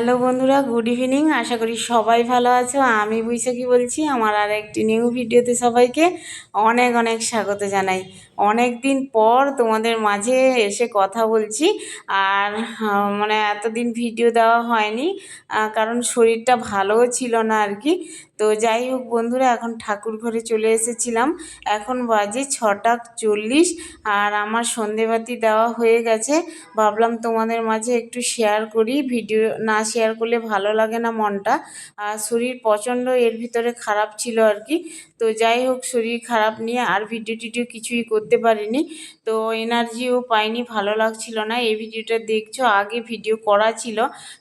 Hello বন্ধুরা, good evening. আশা করি সবাই ভালো আছো। আমি বৈশাখী বলছি। আমার আর একটি নিউ ভিডিওতে সবাইকে অনেক অনেক স্বাগত জানাই। অনেক দিন পর তোমাদের মাঝে এসে কথা বলছি। আর মানে এতদিন ভিডিও দেওয়া হয়নি, কারণ শরীরটা ভালোও ছিল না আর কি। তো যাই হোক বন্ধুরা, এখন ঠাকুর ঘরে চলে এসেছিলাম। এখন বাজে 6:40 আর আমার সন্ধেবাতি দেওয়া হয়ে গেছে। ভাবলাম তোমাদের মাঝে একটু শেয়ার করি। ভিডিও না শেয়ার করলে ভালো লাগে না মনটা। আর শরীর প্রচণ্ড এর ভিতরে খারাপ ছিল আর কি। তো যাই হোক, শরীর খারাপ নিয়ে আর ভিডিও টিডিও কিছুই করতে পারিনি। তো এনার্জিও পাইনি, ভালো লাগছিল না। এই ভিডিওটা দেখছো, আগে ভিডিও করা ছিল,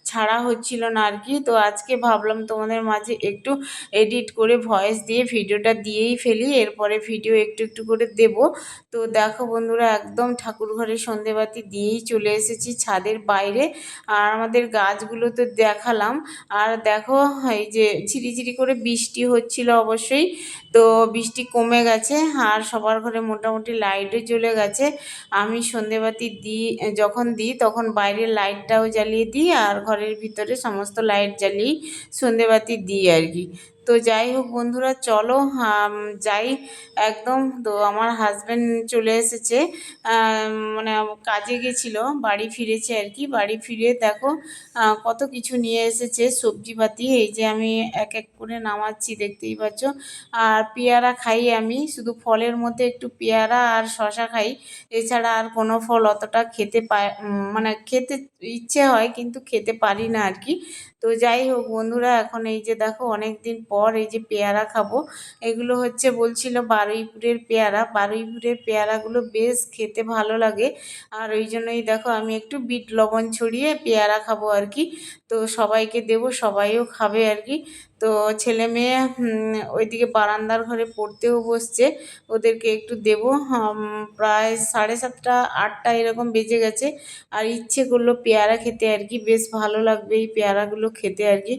ছাড়া হচ্ছিল না আর কি। তো আজকে ভাবলাম তোমাদের মাঝে একটু এডিট করে ভয়েস দিয়ে ভিডিওটা দিয়েই ফেলি, এরপরে ভিডিও একটু একটু করে দেব। তো দেখো বন্ধুরা, একদম ঠাকুর ঘরে সন্ধেবাতি দিয়েই চলে এসেছি ছাদের বাইরে। আর আমাদের গাছগুলো তো দেখালাম। আর দেখো, এই যে ঝিরিঝিরি করে বৃষ্টি হচ্ছিল অবশ্যই। তো বৃষ্টি কমে গেছে আর সবার ঘরে মোটামুটি লাইটও জ্বলে গেছে। আমি সন্ধেবাতি যখন দিই তখন বাইরের লাইটটাও জ্বালিয়ে দিই, আর ঘরের ভিতরে সমস্ত লাইট জ্বালিয়ে সন্ধেবাতি দিই আর কি। তো যাই হোক বন্ধুরা, চলো যাই একদম। তো আমার হাজব্যান্ড চলে এসেছে, মানে কাজে গেছিল, বাড়ি ফিরেছে আর কি। বাড়ি ফিরে দেখো কত কিছু নিয়ে এসেছে সবজিপাতি। এই যে আমি এক এক করে নামাচ্ছি, দেখতেই পাচ্ছ। আর পেয়ারা খাই আমি, শুধু ফলের মধ্যে একটু পেয়ারা আর শশা খাই। এছাড়া আর কোনো ফল অতটা মানে খেতে ইচ্ছে হয় কিন্তু খেতে পারি না আর কি। তো যাই হোক বন্ধুরা, এখন এই যে দেখো অনেক দিন পর এই যে পেয়ারা খাবো। এগুলো হচ্ছে বলছিল বারুইপুরের পেয়ারা। বারুইপুরের পেয়ারাগুলো বেশ খেতে ভালো লাগে। আর ওই জন্যই দেখো আমি একটু বিট লবণ ছড়িয়ে পেয়ারা খাবো আর কি। তো সবাইকে দেবো, সবাইও খাবে আর কি। তো ছেলে মেয়ে ওইদিকে বারান্দার ঘরে পড়তেও বসছে, ওদেরকে একটু দেবো। প্রায় 7:30 8টা এরকম বেজে গেছে। আর ইচ্ছে করলো পেয়ারা খেতে আর কি। বেশ ভালো লাগবে এই পেয়ারাগুলো খেতে আর কি।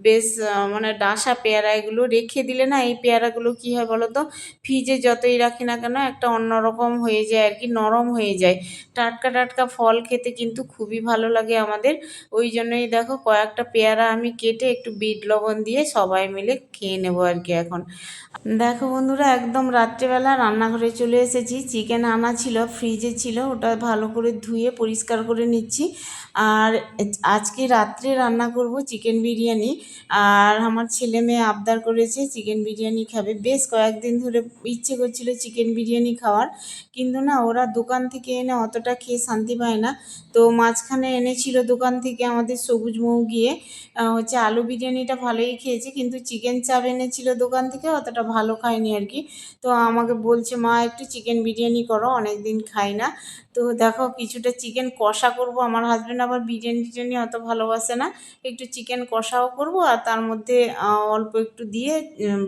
বেশ মানে ডাসা পেয়ারা, এগুলো রেখে দিলে না, এই পেয়ারাগুলো কী হয় বলো তো, ফ্রিজে যতই রাখি না কেন একটা অন্যরকম হয়ে যায় আর কি, নরম হয়ে যায়। টাটকা টাটকা ফল খেতে কিন্তু খুবই ভালো লাগে আমাদের। ওই জন্যই দেখো কয়েকটা পেয়ারা আমি কেটে একটু বিট লবণ দিয়ে সবাই মিলে খেয়ে নেবো আর কি এখন। দেখো বন্ধুরা, একদম রাত্রেবেলা রান্নাঘরে চলে এসেছি। চিকেন আনা ছিল, ফ্রিজে ছিল, ওটা ভালো করে ধুয়ে পরিষ্কার করে নিচ্ছি। আর আজকে রাত্রে রান্না করব চিকেন বিরিয়ানি। আর আমার ছেলে মেয়ে আবদার করেছে চিকেন বিরিয়ানি খাবে। বেশ কয়েকদিন ধরে ইচ্ছে করছিল চিকেন বিরিয়ানি খাওয়ার, কিন্তু না, ওরা দোকান থেকে এনে অতটা খেয়ে শান্তি পায় না। তো মাঝখানে এনেছিল দোকান থেকে আমাদের সবুজ মৌ গিয়ে, হচ্ছে আলু বিরিয়ানিটা ভালোই খেয়েছে, কিন্তু চিকেন চাপ এনেছিল দোকান থেকে, অতটা ভালো খায়নি আর কি। তো আমাকে বলছে, মা একটু চিকেন বিরিয়ানি করো, অনেক দিন খাই না। তো দেখো কিছুটা চিকেন কষা করব। আমার হাজব্যান্ড আবার বিরিয়ানি টিরিয়ানি অত ভালোবাসে না। একটু চিকেন কষাও করব, আর তার মধ্যে অল্প একটু দিয়ে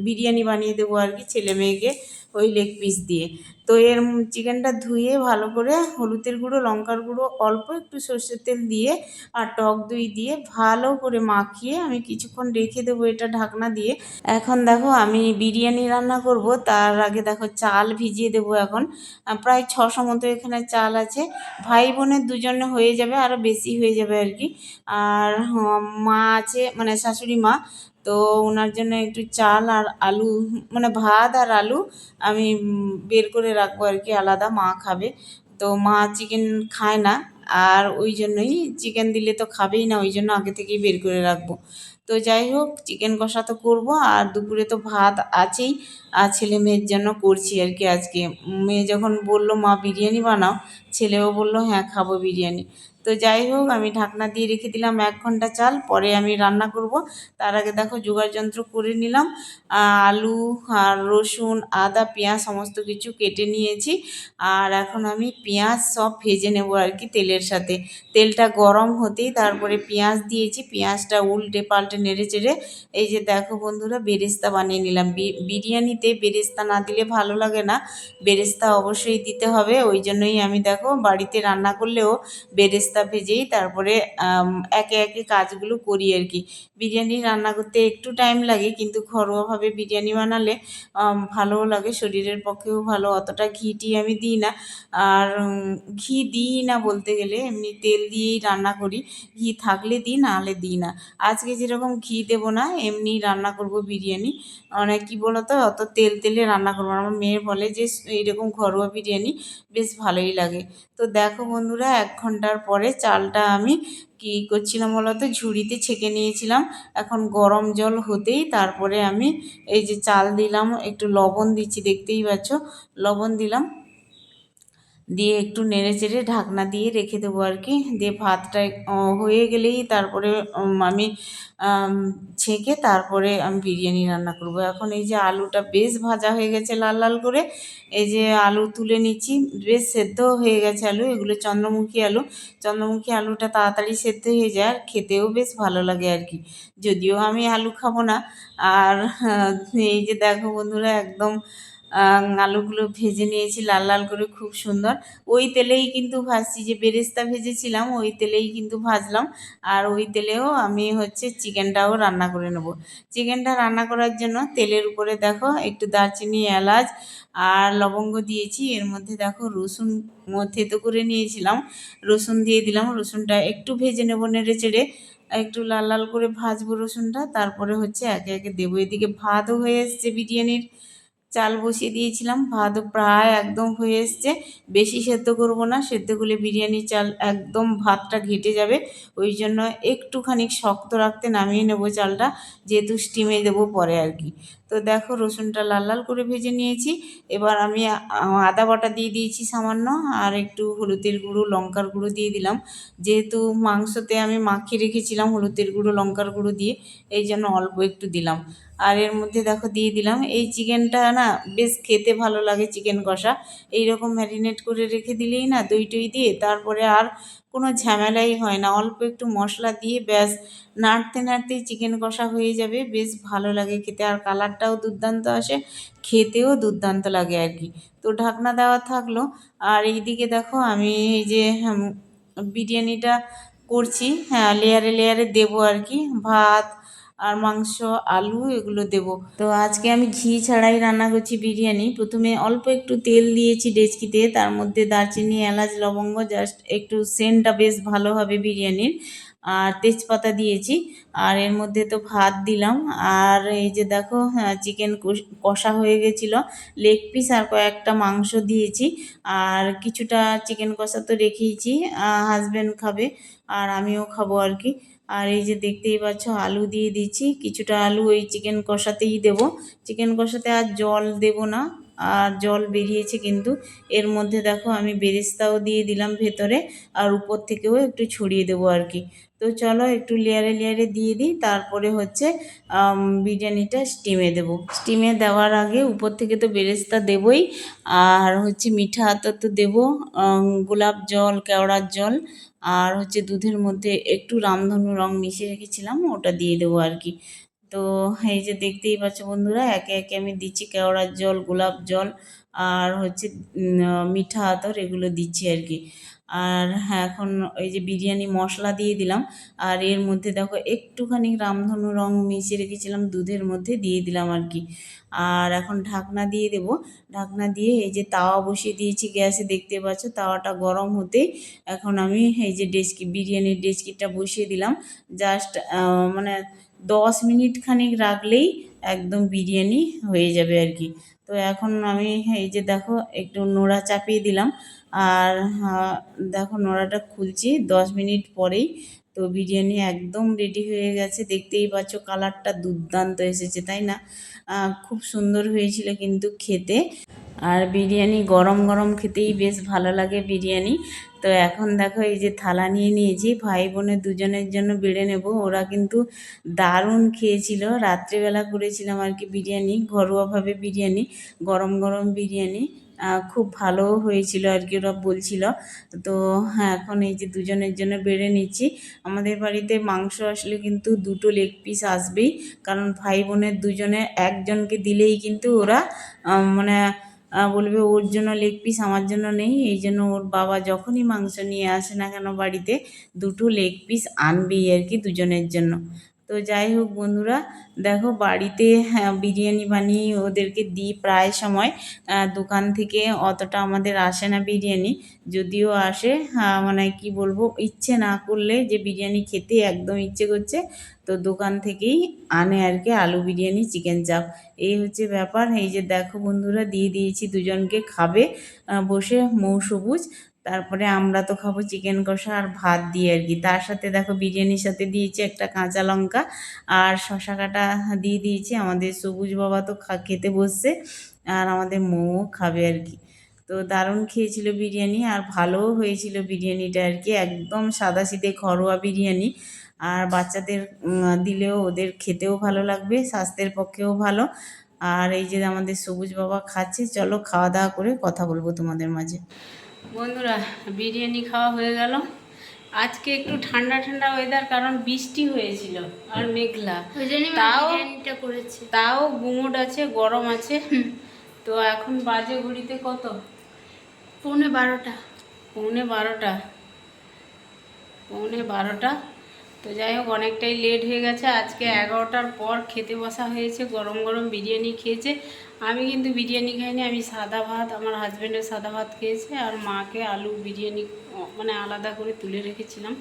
বিরিয়ানি বানিয়ে দেবো আর কি ছেলে মেয়েকে, ওই লেগ পিস দিয়ে। তো চিকেনটা ধুয়ে ভালো করে হলুদের গুঁড়ো, লঙ্কার গুঁড়ো, অল্প একটু সর্ষের তেল দিয়ে আর টক দই দিয়ে ভালো করে মাখিয়ে আমি কিছুক্ষণ রেখে দেবো এটা ঢাকনা দিয়ে। এখন দেখো আমি বিরিয়ানি রান্না করব, তার আগে দেখো চাল ভিজিয়ে দেবো এখন। প্রায় 600 মতো এখানে চাল আছে। ভাই বোনের দুজনে হয়ে যাবে, আরও বেশি হয়ে যাবে আর কি। আর মা আছে, মানে শাশুড়ি মা। তো ওনার জন্য একটু চাল আর আলু, মানে ভাত আর আলু আমি বের করে রাখবো আর কি, আলাদা, মা খাবে। তো মা চিকেন খায় না, আর ওই জন্যই চিকেন দিলে তো খাবেই না, ওই জন্য আগে থেকেই বের করে রাখবো। তো যাই হোক, চিকেন কষা তো করবো, আর দুপুরে তো ভাত আছেই। আর ছেলে মেয়ের জন্য করছি আর কি আজকে। মেয়ে যখন বলল মা বিরিয়ানি বানাও, ছেলেও বলল হ্যাঁ খাবো বিরিয়ানি। তো যাই হোক, আমি ঢাকনা দিয়ে রেখে দিলাম 1 ঘন্টা চাল, পরে আমি রান্না করব। তার আগে দেখো জোগাড় যন্ত্র করে নিলাম। আলু আর রসুন, আদা, পেঁয়াজ সমস্ত কিছু কেটে নিয়েছি। আর এখন আমি পেঁয়াজ সব ভেজে নেব আর কি তেলের সাথে। তেলটা গরম হতেই তারপরে পেঁয়াজ দিয়েছি, পেঁয়াজটা উল্টে পাল্টে নেড়ে চেড়ে এই যে দেখো বন্ধুরা, বেরেস্তা বানিয়ে নিলাম। বিরিয়ানিতে বেরেস্তা না দিলে ভালো লাগে না, বেরেস্তা অবশ্যই দিতে হবে। ওই জন্যই আমি দেখো বাড়িতে রান্না করলেও বেরেস্তা বেরেস্তা ভেজেই তারপরে একে একে কাজগুলো করি আর কি। বিরিয়ানি রান্না করতে একটু টাইম লাগে, কিন্তু ঘরোয়াভাবে বিরিয়ানি বানালে ভালোও লাগে, শরীরের পক্ষেও ভালো। অতটা ঘি আমি দিই না, আর ঘি দিই না বলতে গেলে, এমনি তেল দিয়েই রান্না করি। ঘি থাকলে দিই, নাহলে দিই না। আজকে যেরকম ঘি দেবো না, এমনি রান্না করব বিরিয়ানি। মানে কী বলো তো, অত তেল তেলে রান্না করবো না। আমার মেয়ে বলে যে এইরকম ঘরোয়া বিরিয়ানি বেশ ভালোই লাগে। তো দেখো বন্ধুরা, 1 ঘন্টার পরে চালটা আমি কী করছিলাম বলো তো, ঝুড়িতে ছেঁকে নিয়েছিলাম। এখন গরম জল হতেই তারপরে আমি এই যে চাল দিলাম, একটু লবণ দিচ্ছি, দেখতেই পাচ্ছ লবণ দিলাম, দিয়ে একটু নেড়ে চেড়ে ঢাকনা দিয়ে রেখে দেবো আর কি। দিয়ে ভাতটা হয়ে গেলেই তারপরে আমি ছেঁকে তারপরে আমি বিরিয়ানি রান্না করব। এখন এই যে আলুটা বেশ ভাজা হয়ে গেছে লাল লাল করে, এই যে আলু তুলে নিচ্ছি, বেশ সেদ্ধ হয়ে গেছে আলু। এগুলো চন্দ্রমুখী আলু। চন্দ্রমুখী আলুটা তাড়াতাড়ি সেদ্ধ হয়ে যায়, আর খেতেও বেশ ভালো লাগে আর কি। যদিও আমি আলু খাবো না। আর এই যে দেখো বন্ধুরা, একদম আলুগুলো ভেজে নিয়েছি লাল লাল করে, খুব সুন্দর। ওই তেলেই কিন্তু ভাজছি, যে বেরেস্তা ভেজেছিলাম ওই তেলেই কিন্তু ভাজলাম। আর ওই তেলেও আমি হচ্ছে চিকেনটাও রান্না করে নেব। চিকেনটা রান্না করার জন্য তেলের উপরে দেখো একটু দারচিনি, এলাচ আর লবঙ্গ দিয়েছি। এর মধ্যে দেখো রসুন থেতো করে নিয়েছিলাম, রসুন দিয়ে দিলাম। রসুনটা একটু ভেজে নেব নেড়ে চেড়ে, একটু লাল লাল করে ভাজবো রসুনটা, তারপরে হচ্ছে একে একে দেবো। এদিকে ভাতও হয়ে এসছে, বিরিয়ানির চাল বসিয়ে দিয়েছিলাম, ভাতও প্রায় একদম হয়ে এসছে। বেশি সেদ্ধ করব না, সেদ্ধ করলে বিরিয়ানির চাল একদম ভাতটা ঘেটে যাবে। ওই জন্য একটুখানি শক্ত রাখতে নামিয়ে নেব চালটা, যেহেতু স্টিমে দেবো পরে আর কি। তো দেখো রসুনটা লাল লাল করে ভেজে নিয়েছি। এবার আমি আদা বাটা দিয়ে দিয়েছি সামান্য, আর একটু হলুদের গুঁড়ো, লঙ্কার গুঁড়ো দিয়ে দিলাম। যেহেতু মাংসতে আমি মাখিয়ে রেখেছিলাম হলুদের গুঁড়ো, লঙ্কার গুঁড়ো দিয়ে, এই জন্য অল্প একটু দিলাম। আর এর মধ্যে দেখো দিয়ে দিলাম এই চিকেনটা, না বেশ খেতে ভালো লাগে চিকেন কষা। এইরকম ম্যারিনেট করে রেখে দিলেই না, দই টই দিয়ে, তারপরে আর কোনো ঝামেলাই হয় না। অল্প একটু মশলা দিয়ে ব্যাস নাড়তে নাড়তেই চিকেন কষা হয়ে যাবে, বেশ ভালো লাগে খেতে। আর কালারটাও দুর্দান্ত আসে, খেতেও দুর্দান্ত লাগে আর কি। তো ঢাকনা দেওয়া থাকলো। আর এইদিকে দেখো আমি এই যে বিরিয়ানিটা করছি, হ্যাঁ লেয়ারে লেয়ারে দেবো আর কি। ভাত আর মাংস, আলু এগুলো দেব। তো আজকে আমি ঘি ছাড়াই রান্না করছি বিরিয়ানি। প্রথমে অল্প একটু তেল দিয়েছি ডেচকিতে, তার মধ্যে দারচিনি, এলাচ, লবঙ্গ, জাস্ট একটু সেন্টটা বেশ ভালো হবে বিরিয়ানির। আর তেজপাতা দিয়েছি। আর এর মধ্যে তো ভাত দিলাম। আর এই যে দেখো, হ্যাঁ চিকেন কষা হয়ে গেছিলো, লেগ পিস আর কয়েকটা মাংস দিয়েছি। আর কিছুটা চিকেন কষা তো রেখেইছি, হাজব্যান্ড খাবে আর আমিও খাবো আর কি। আর এই যে দেখতেই পাচ্ছ আলু দিয়ে দিচ্ছি, কিছুটা আলু ওই চিকেন কষাতেই দেব। চিকেন কষাতে আর জল দেব না, আর জল বেরিয়েছে কিন্তু। এর মধ্যে দেখো আমি বেরেস্তাও দিয়ে দিলাম ভেতরে, আর উপর থেকেও একটু ছড়িয়ে দেবো আর কি। তো চলো একটু লেয়ারে লেয়ারে দিয়ে দিই, তারপরে হচ্ছে বিরিয়ানিটা স্টিমে দেব। স্টিমে দেওয়ার আগে উপর থেকে তো বেরেস্তা দেবই, আর হচ্ছে মিঠা আতর তো দেবো, গোলাপ জল, কেওড়ার জল, আর হচ্ছে দুধের মধ্যে একটু রামধনু রং মিশিয়ে রেখেছিলাম, ওটা দিয়ে দেবো আর কি। তো এই যে দেখতেই পাচ্ছ বন্ধুরা, একে একে আমি দিচ্ছি কেওড়ার জল, গোলাপ জল, আর হচ্ছে মিঠা আতর, এগুলো দিচ্ছি আর কি। আর হ্যাঁ এখন এই যে বিরিয়ানি মশলা দিয়ে দিলাম। আর এর মধ্যে দেখো একটুখানি রামধনু রং মিশিয়ে রেখেছিলাম দুধের মধ্যে, দিয়ে দিলাম আর কি। আর এখন ঢাকনা দিয়ে দেব। ঢাকনা দিয়ে এই যে তাওয়া বসিয়ে দিয়েছি গ্যাসে, দেখতে পাচ্ছ তাওয়াটা গরম হতেই এখন আমি এই যে বিরিয়ানির ডেচকিটা বসিয়ে দিলাম। জাস্ট মানে 10 মিনিট খানিক রাখলেই একদম বিরিয়ানি হয়ে যাবে আর কি। তো এখন আমি এই যে দেখো একটু নোড়া চাপিয়ে দিলাম, আর দেখো নোড়াটা খুলছি 10 মিনিট পরেই। তো বিরিয়ানি একদম রেডি হয়ে গেছে, দেখতেই পাচ্ছ কালারটা দুর্দান্ত এসেছে, তাই না? খুব সুন্দর হয়েছিল কিন্তু খেতে। আর বিরিয়ানি গরম গরম খেতেই বেশ ভালো লাগে বিরিয়ানি। তো এখন দেখো এই যে থালা নিয়ে নিয়েছি, ভাই বোনের দুজনের জন্য বেড়ে নেব। ওরা কিন্তু দারুণ খেয়েছিল, রাত্রিবেলা করেছিলাম আর কি বিরিয়ানি, ঘরোয়াভাবে বিরিয়ানি, গরম গরম বিরিয়ানি। খুব ভালোও হয়েছিল আর কি, ওরা বলছিল। তো হ্যাঁ এখন এই যে দুজনের জন্য বেড়ে নিচ্ছি। আমাদের বাড়িতে মাংস আসলে কিন্তু 2টো লেগ পিস আসবেই, কারণ ভাই বোনের দুজনে একজনকে দিলেই কিন্তু ওরা মানে বলবে ওর জন্য লেগ পিস আমার জন্য নেই, এই জন্য ওর বাবা যখনই মাংস নিয়ে আসে না কেন বাড়িতে দুটো লেগ পিস আনবেই আর কি দুজনের জন্য। তো যাই হোক বন্ধুরা, দেখো বাড়িতে বিরিয়ানি বানিয়ে ওদেরকে দিই প্রায় সময়। দোকান থেকে অতটা আমাদের আসে না বিরিয়ানি, যদিও আসে মানে কি বলবো, ইচ্ছে না করলে যে বিরিয়ানি খেতে একদম ইচ্ছে করছে তো দোকান থেকেই আনে আর কি আলু বিরিয়ানি, চিকেন চাপ, এই হচ্ছে ব্যাপার। এই যে দেখো বন্ধুরা, দিয়ে দিয়েছি দুজনকে খাবে বসে সবুজ। তারপরে আমরা তো খাবো চিকেন কষা আর ভাত দিয়ে আর কি। তার সাথে দেখো বিরিয়ানির সাথে দিয়েছি একটা কাঁচা লঙ্কা আর শশা কাটা দিয়ে দিয়েছি। আমাদের সবুজ বাবা তো খেতে বসছে আর আমাদের খাবে আর কি। তো দারুণ খেয়েছিল বিরিয়ানি আর ভালোও হয়েছিল বিরিয়ানিটা আর কি, একদম সাদাসিধে ঘরোয়া বিরিয়ানি। আর বাচ্চাদের দিলেও ওদের খেতেও ভালো লাগবে, স্বাস্থ্যের পক্ষেও ভালো। আর এই যে আমাদের সবুজ বাবা খাচ্ছে, চলো খাওয়া দাওয়া করে কথা বলবো তোমাদের মাঝে। বন্ধুরা, বিরিয়ানি খাওয়া হয়ে গেল। আজকে একটু ঠান্ডা ঠান্ডা ওয়েদার, কারণ বৃষ্টি হয়েছিল আর মেঘলা, তাও গুমোট আছে, গরম আছে। তো এখন বাজে ঘড়িতে কত, 11:45। পৌনে বারোটা। তো যাই হোক, অনেকটাই লেট হয়ে গেছে। আজকে 11টার পর খেতে বসা হয়েছে, গরম গরম বিরিয়ানি খেয়েছে। আমি কিন্তু বিরিয়ানি খাইনি, আমি সাদা ভাত, আমার হাজব্যান্ডের সাদা ভাত খেয়েছে আর মাকে আলু বিরিয়ানি মানে আলাদা করে তুলে রেখেছিলাম,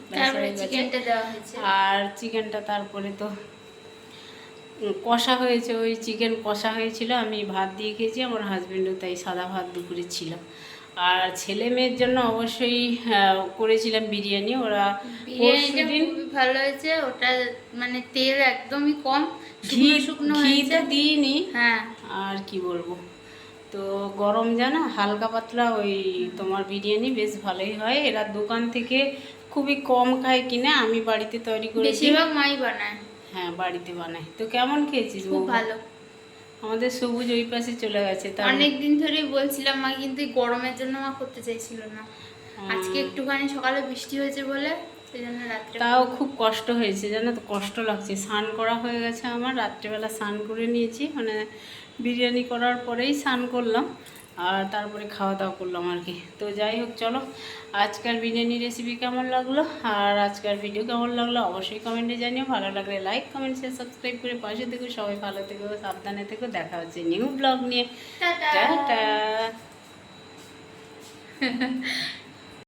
আর চিকেনটা তারপরে তো কষা হয়েছে, ওই চিকেন কষা হয়েছিল, আমি ভাত দিয়ে খেয়েছি, আমার হাজব্যান্ডও তাই সাদা ভাত দুপুরে ছিল। আর ছেলে মেয়ের জন্য অবশ্যই করেছিলাম বিরিয়ানি। ওরা খুবই ভালো হয়েছে, ওটা মানে তেল একদমই কম, ঘি তো দিইনি। হ্যাঁ, আর কি বলবো, তো গরম জানা হালকা পাতলা ওই তোমার বিরিয়ানি বেশ ভালোই হয়। এরা দোকান থেকে খুবই কম খায় কিনে, আমি বাড়িতে তৈরি করে বেশিরভাগ মাই বানায়। হ্যাঁ, বাড়িতে বানাই। তো কেমন খেয়েছিস? খুব ভালো। আমাদের সবুজ ওই পাশে চলে গেছে, অনেকদিন ধরেই বলছিলাম মা, কিন্তু গরমের জন্য মা করতে চাইছিল না। আজকে একটুখানি সকালে বৃষ্টি হয়েছে বলে সেজন্য রাত্রে, তাও খুব কষ্ট হয়েছে জানো তো, কষ্ট লাগছে। স্নান করা হয়ে গেছে আমার, রাত্রেবেলা স্নান করে নিয়েছি, মানে বিরিয়ানি করার পরেই স্নান করলাম আর তারপরে খাওয়া দাওয়া করলাম আর কি। তো যাই হোক, চলো আজকের বিরিয়ানি রেসিপি কেমন লাগলো আর আজকের ভিডিও কেমন লাগলো অবশ্যই কমেন্টে জানিও। ভালো লাগলে লাইক, কমেন্ট, শেয়ার, সাবস্ক্রাইব করে পাশে থেকো। সবাই ভালো থেকো, সাবধানে থেকো। দেখা হচ্ছে নিউ ব্লগ নিয়ে। টাটা।